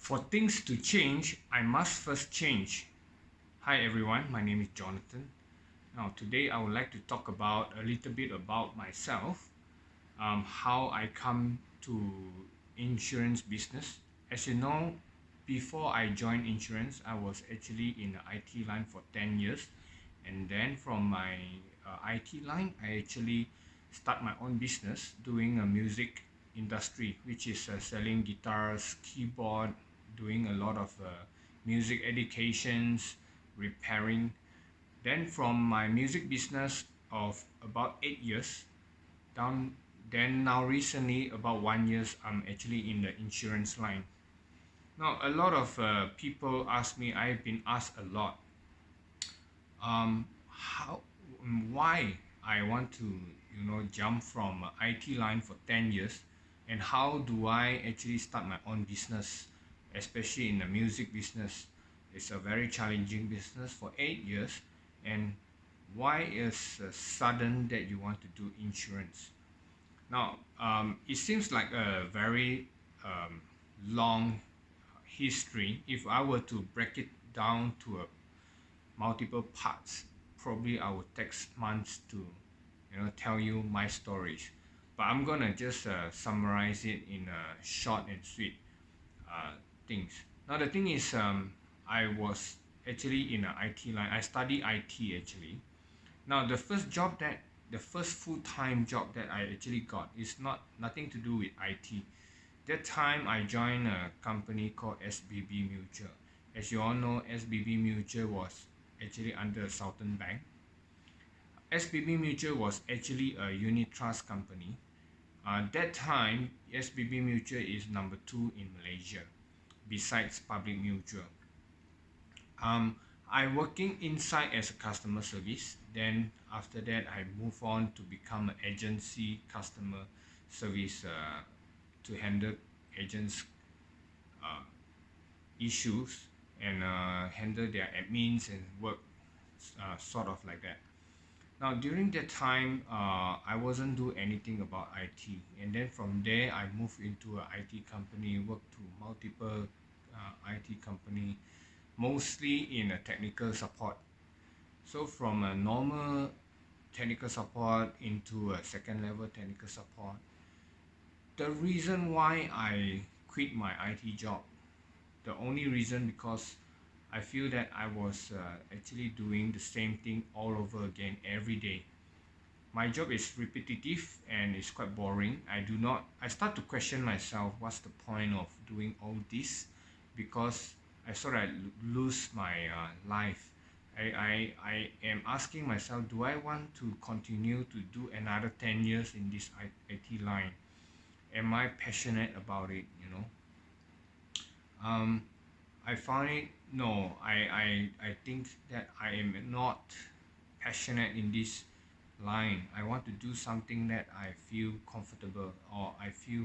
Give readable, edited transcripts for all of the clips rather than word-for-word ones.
For things to change, I must first change. Hi everyone, my name is Jonathan. Now today I would like to talk about a little bit about myself, how I come to insurance business. As you know, before I joined insurance, I was actually in the IT line for 10 years. And then from my IT line, I actually start my own business doing a music industry, which is selling guitars, keyboard, doing a lot of music educations, repairing. Then from my music business of about 8 years, down then now recently about 1 years I'm actually in the insurance line. Now a lot of people ask me, I've been asked a lot, how why I want to jump from IT line for 10 years, and how do I actually start my own business, especially in the music business. It's a very challenging business for 8 years. And why is sudden that you want to do insurance? Now, it seems like a very long history. If I were to break it down to a multiple parts, probably I would take months to tell you my stories. But I'm gonna just summarize it in short and sweet uh, things. Now the thing is, I was actually in an IT line. I study IT actually. Now the first full-time job that I actually got is nothing to do with IT. That time I joined a company called SBB Mutual. As you all know, SBB Mutual was actually under Southern Bank. SBB Mutual was actually a unit trust company. That time, SBB Mutual is number two in Malaysia, besides Public Mutual. Um, I working inside as a customer service. Then after that, I move on to become an agency customer service to handle agents' uh, issues and handle their admins and work, sort of like that. Now during that time, I wasn't do anything about IT, and then from there I moved into a IT company, worked to multiple IT company, mostly in a technical support. So from a normal technical support into a second level technical support. The reason why I quit my IT job, the only reason because I feel that I was actually doing the same thing all over again every day. My job is repetitive and it's quite boring. I start to question myself, what's the point of doing all this? Because I sort of lose my life. I am asking myself, do I want to continue to do another 10 years in this IT line? Am I passionate about it, um, I found it, no, I think that I am not passionate in this line. I want to do something that I feel comfortable or I feel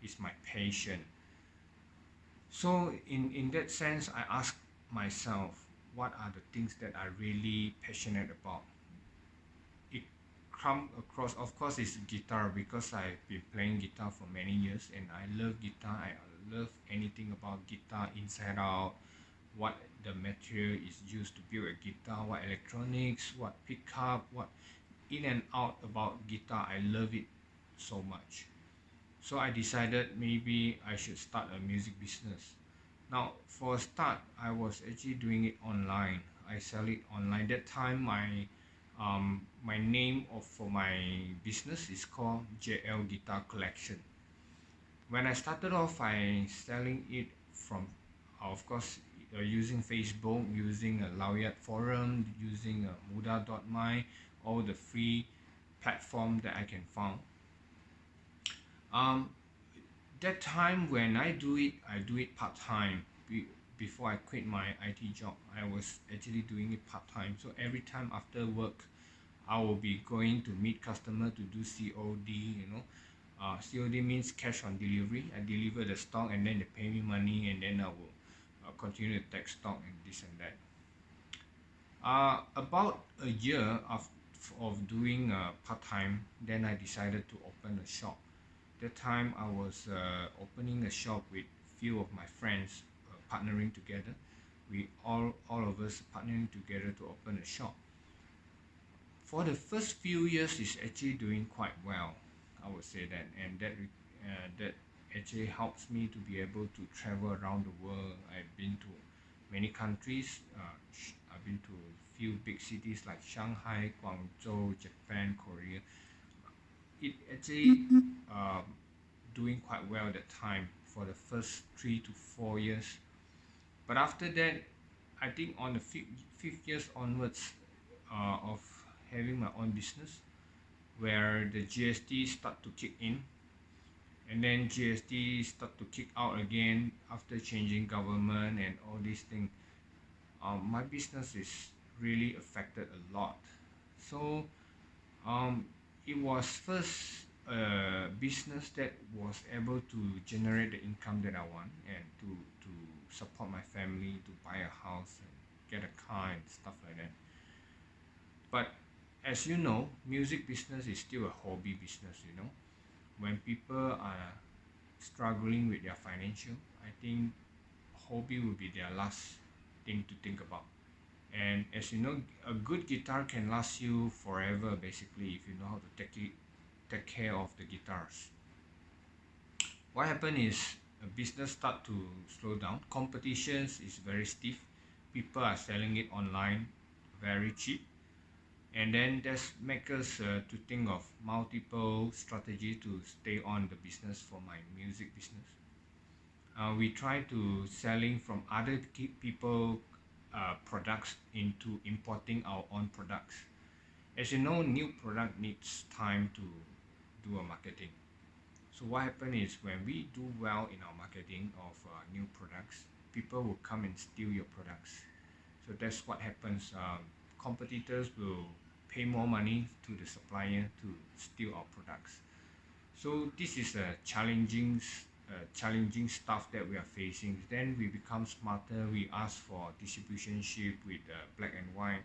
is my passion. So in that sense, I ask myself, what are the things that I really passionate about? It come across, of course, it's guitar, because I've been playing guitar for many years and I love guitar. I love anything about guitar inside out, what the material is used to build a guitar, what electronics, what pickup, what in and out about guitar. I love it so much. So I decided maybe I should start a music business. Now for a start, I was actually doing it online. I sell it online. That time my name of for my business is called JL Guitar Collection. When I started off, I selling it from, of course, using Facebook, using a Lawyat forum, using Muda.my, all the free platform that I can find. Um, that time when I do it part time. Before I quit my IT job, I was actually doing it part time. So every time after work, I will be going to meet customer to do COD. COD means cash on delivery. I deliver the stock and then they pay me money, and then I will continue to take stock and this and that. About a year of doing part time, then I decided to open a shop. That time I was opening a shop with few of my friends. partnering together. We all of us partnering together to open a shop. For the first few years, it's actually doing quite well, I would say that, and that actually helps me to be able to travel around the world. I've been to many countries. I've been to few big cities like Shanghai, Guangzhou, Japan, Korea. It actually um, doing quite well at that time for the first 3 to 4 years. But after that, I think on the fifth years onwards of having my own business, where the GST start to kick in, and then GST start to kick out again after changing government and all these things. My business is really affected a lot. So um, it was first a business that was able to generate the income that I want, and to support my family, to buy a house and get a car and stuff like that. But as you know, music business is still a hobby business. When people are struggling with their financial, I think hobby will be their last thing to think about. And as you know, a good guitar can last you forever, basically, if you know how to take care of the guitars. What happened is a business start to slow down. Competitions is very stiff. People are selling it online very cheap, and then that's make us to think of multiple strategy to stay on the business for my music business. We try to selling from other people products into importing our own products. As you know, new product needs time to do a marketing. So what happens is when we do well in our marketing of new products, people will come and steal your products. So that's what happens. Competitors will pay more money to the supplier to steal our products. So this is a challenging stuff that we are facing. Then we become smarter. We ask for distribution ship with black and white.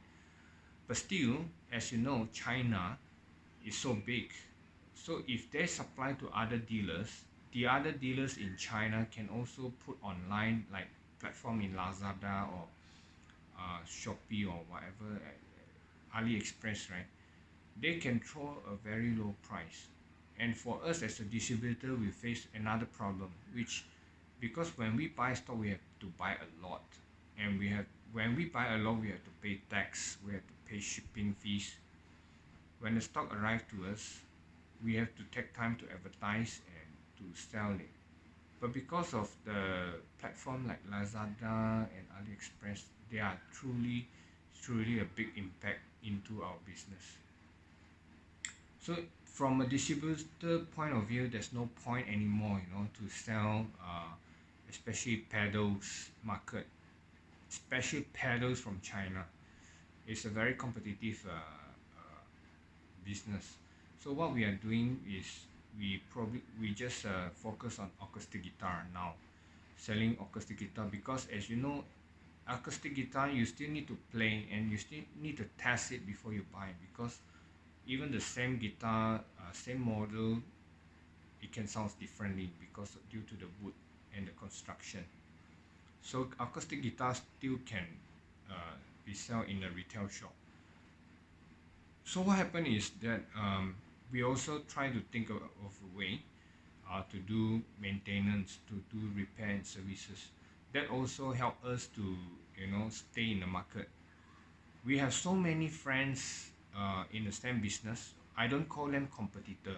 But still, as you know, China is so big. So if they supply to other dealers, the other dealers in China can also put online like platform in Lazada or Shopee or whatever, AliExpress, right? They can throw a very low price. And for us as a distributor, we face another problem, which because when we buy stock, we have to buy a lot, and when we buy a lot, we have to pay tax, we have to pay shipping fees. When the stock arrives to us, we have to take time to advertise and to sell it. But because of the platform like Lazada and AliExpress, they are truly a big impact into our business. So from a distributor point of view, there's no point anymore, to sell, especially pedals market, especially pedals from China. It's a very competitive business. So what we are doing is we just focus on acoustic guitar now, selling acoustic guitar, because as you know, acoustic guitar you still need to play and you still need to test it before you buy it, because even the same guitar, same model, it can sound differently because due to the wood and the construction. So acoustic guitars still can be sold in a retail shop. So what happened is that we also try to think of a way to do maintenance, to do repair and services. That also help us to stay in the market. We have so many friends in the same business. I don't call them competitor.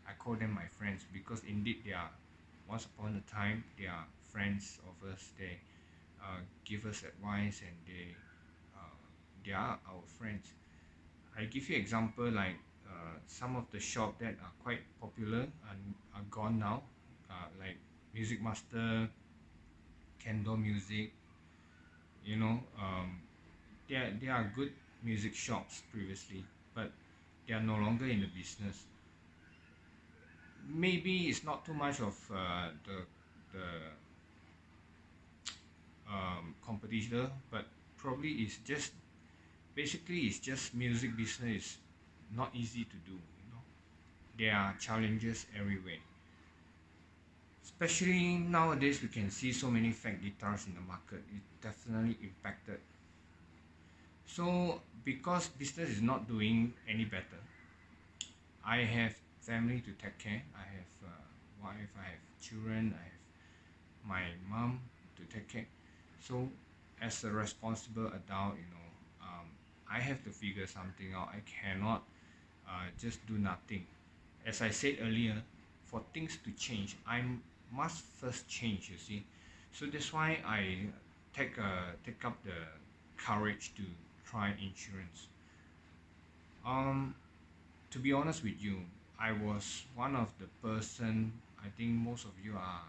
I call them my friends, because indeed they are. Once upon a time, they are friends of us. They give us advice, and they are our friends. I give you example like some of the shop that are quite popular and are gone now, like Music Master, Candor Music. You know, they are good music shops previously, but they are no longer in the business. Maybe it's not too much of the competitor, but probably it's just basically it's just music business is not easy to do. There are challenges everywhere. Especially nowadays, we can see so many fake guitars in the market. It definitely impacted. So because business is not doing any better, I have family to take care. I have wife, I have children, I have my mom to take care. So as a responsible adult, I have to figure something out. I cannot just do nothing. As I said earlier, for things to change, I must first change. You see, so that's why I take up the courage to try insurance. Um, to be honest with you, I was one of the person. I think most of you are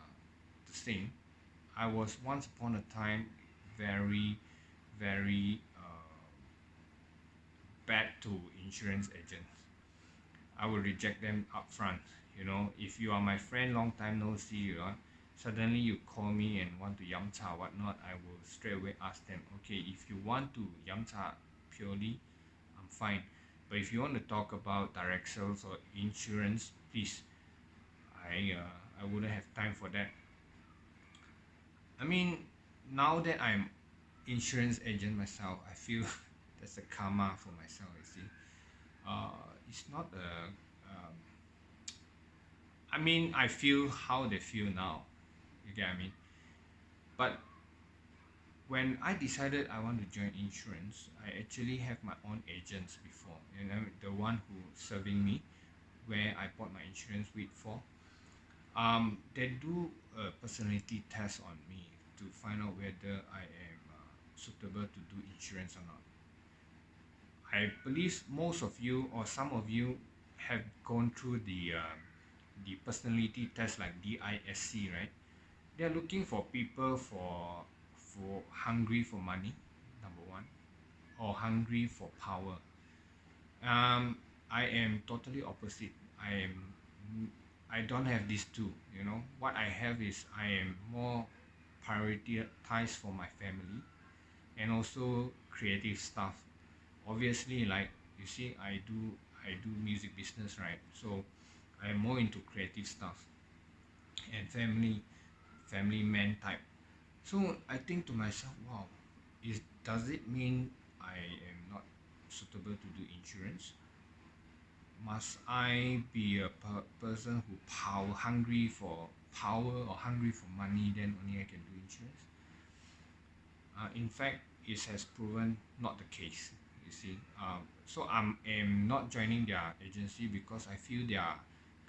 the same. I was once upon a time very, very bad to insurance agents. I will reject them upfront. If you are my friend, long time no see, suddenly you call me and want to yam cha whatnot, I will straight away ask them, okay, if you want to yam cha purely, I'm fine. But if you want to talk about direct sales or insurance, please, I wouldn't have time for that. I mean, now that I'm insurance agent myself, I feel that's a karma for myself. You see, uh, it's not a. I mean, I feel how they feel now. You get what I mean? But when I decided I want to join insurance, I actually have my own agents before. The one who serving me, where I bought my insurance with for. They do a personality test on me to find out whether I am suitable to do insurance or not. I believe most of you or some of you have gone through the personality test like DISC, right? They are looking for people for hungry for money, number one, or hungry for power. Um, I am totally opposite. I don't have these two. What I have is I am more prioritized for my family and also creative stuff. Obviously, like you see, I do music business, right? So I'm more into creative stuff and family man type. So I think to myself, wow, does it mean I am not suitable to do insurance? Must I be a person who hungry for power or hungry for money, then only I can do insurance? In fact, it has proven not the case. You see, so am not joining their agency because I feel their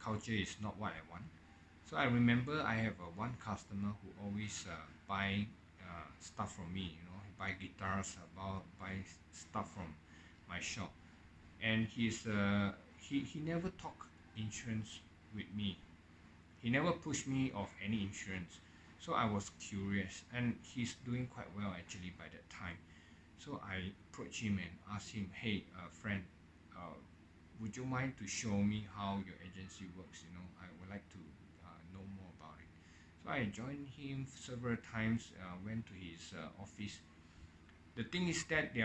culture is not what I want. So I remember I have one customer who always buy stuff from me. He buy guitars, buy stuff from my shop, and he never talk insurance with me. He never pushed me of any insurance. So I was curious, and he's doing quite well actually by that time. So I approached him and asked him, "Hey, friend, uh, would you mind to show me how your agency works? I would like to know more about it." So I joined him several times. Went to his office. The thing is that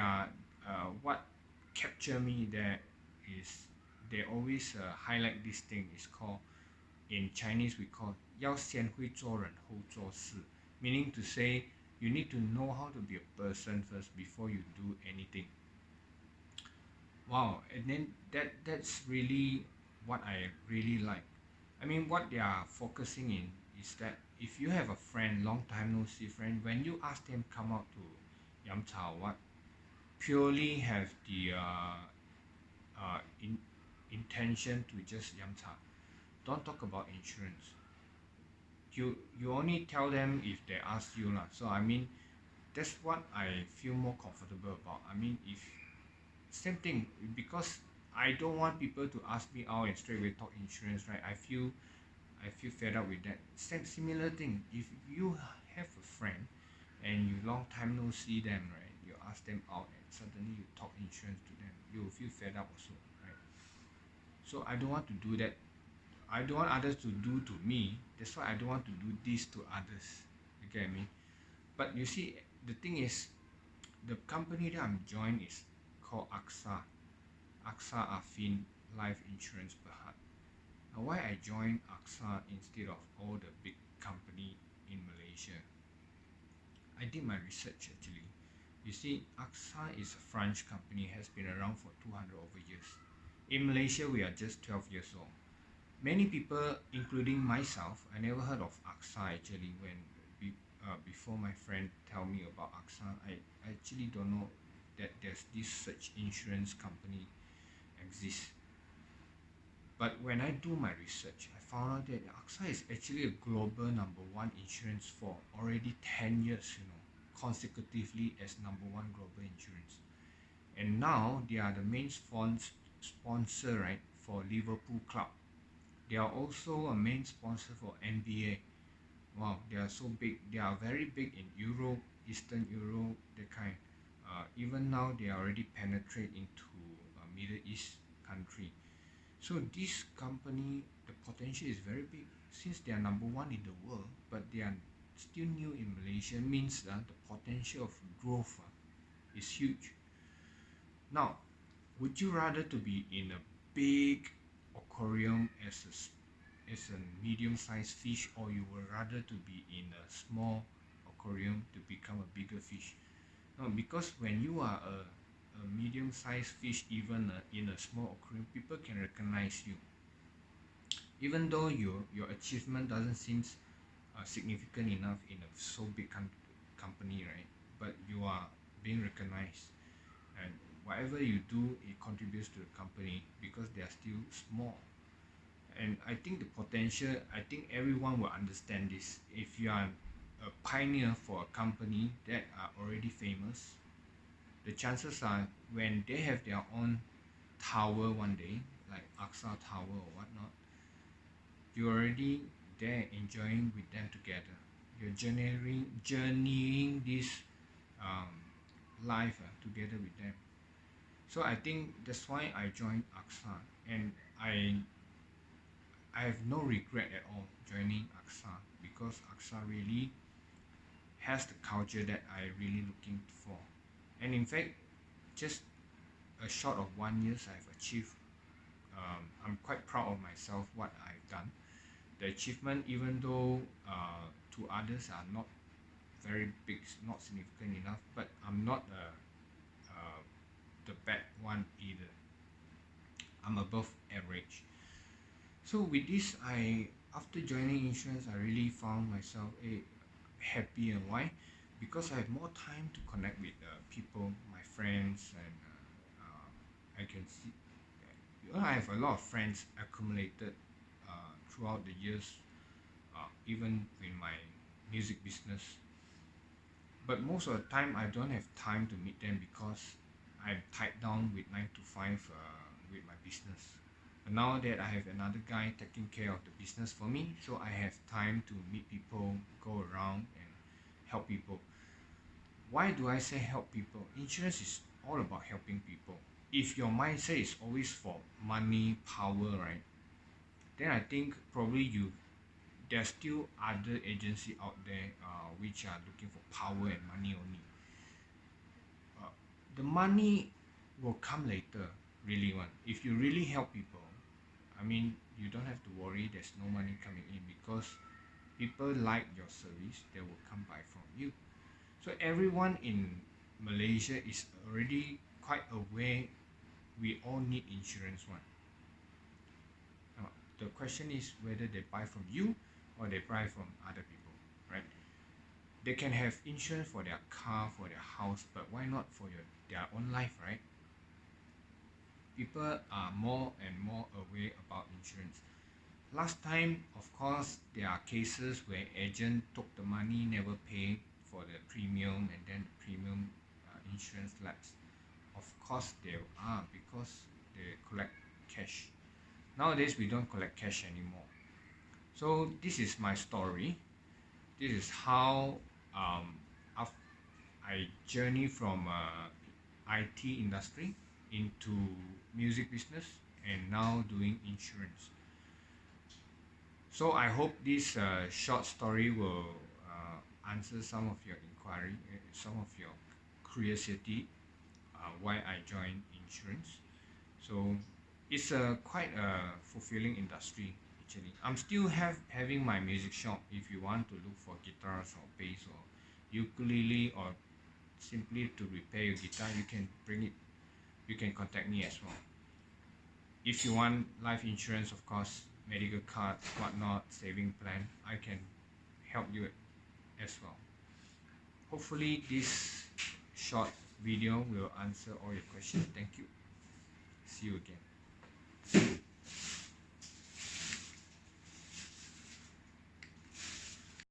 what capture me there is they always highlight this thing. Is called in Chinese we call 要先会做人后做事, meaning to say you need to know how to be a person first before you do anything. Wow, and then that's really what I really like. I mean, what they are focusing in is that if you have a friend, long time no see friend, when you ask them come out to Yam Cha what, purely have the intention to just Yam Cha. Don't talk about insurance. You only tell them if they ask you lah. So I mean, that's what I feel more comfortable about. I mean, if same thing, because I don't want people to ask me out and straight away talk insurance, right? I feel fed up with that. Similar thing. If you have a friend and you long time no see them, right? You ask them out and suddenly you talk insurance to them, you will feel fed up also, right? So I don't want to do that. I don't want others to do to me. That's why I don't want to do this to others. You get me? But you see, the thing is, the company that I'm joined is called AXA Affin Life Insurance Berhad. Now, why I joined AXA instead of all the big company in Malaysia. I did my research actually. You see, AXA is a French company, has been around for 200 over years. In Malaysia, we are just 12 years old. Many people, including myself, I never heard of AXA actually. Before my friend tell me about AXA, I actually don't know that there's this such insurance company exists. But when I do my research, I found out that AXA is actually a global number one insurance for already 10 years, consecutively as number one global insurance. And now they are the main sponsor, right, for Liverpool Club. They are also a main sponsor for NBA. Wow, they are so big. They are very big in Europe, Eastern Europe, that kind. Even now, they are already penetrate into Middle East country. So this company, the potential is very big. Since they are number one in the world, but they are still new in Malaysia, means that the potential of growth is huge. Now, would you rather to be in a big aquarium as a medium-sized fish, or you would rather to be in a small aquarium to become a bigger fish? No, because when you are a medium-sized fish, even in a small aquarium, people can recognize you. Even though your achievement doesn't seem significant enough in a so big company, right? But you are being recognized, and whatever you do, it contributes to the company because they are still small. And I think the potential, I think everyone will understand this. If you are a pioneer for a company that are already famous, the chances are when they have their own tower one day, like AXA Tower or whatnot, you're already there enjoying with them together. You're journeying this um, life together with them. So I think that's why I joined AXA, and I have no regret at all joining AXA because AXA really has the culture that I really looking for. And in fact, just a short of 1 year, I've achieved. I'm quite proud of myself what I've done. The achievement, even though to others are not very big, not significant enough, but I'm not the bad one either. I'm above average. So with this, I after joining insurance, I really found myself happy. And why? Because I have more time to connect with people, my friends, and I can see. I have a lot of friends accumulated throughout the years, even in my music business. But most of the time, I don't have time to meet them because I'm tied down with 9 to 5 with my business. But now that I have another guy taking care of the business for me, so I have time to meet people, go around and help people. Why do I say help people? Insurance is all about helping people. If your mindset is always for money, power, right? Then I think probably there's still other agency out there which are looking for power and money only. Uh, the money will come later, really one. If you really help people, I mean, you don't have to worry there's no money coming in because people like your service, they will come buy from you. So everyone in Malaysia is already quite aware we all need insurance one. Now, the question is whether they buy from you or they buy from other people, right? They can have insurance for their car, for their house, but why not for their own life, right? People are more and more aware about insurance. Last time, of course, there are cases where agent took the money, never paid for the premium, and then the premium insurance lapse. Of course, there are because they collect cash. Nowadays, we don't collect cash anymore. So this is my story. This is how um, I journey from IT industry into music business and now doing insurance. So I hope this short story will answer some of your inquiry, some of your curiosity, why I joined insurance. So it's a quite a fulfilling industry. actually. I'm still having my music shop. If you want to look for guitars or bass or ukulele or simply to repair your guitar, you can bring it. You can contact me as well. If you want life insurance, of course, medical card, whatnot, saving plan, I can help you as well. Hopefully this short video will answer all your questions. Thank you. See you again.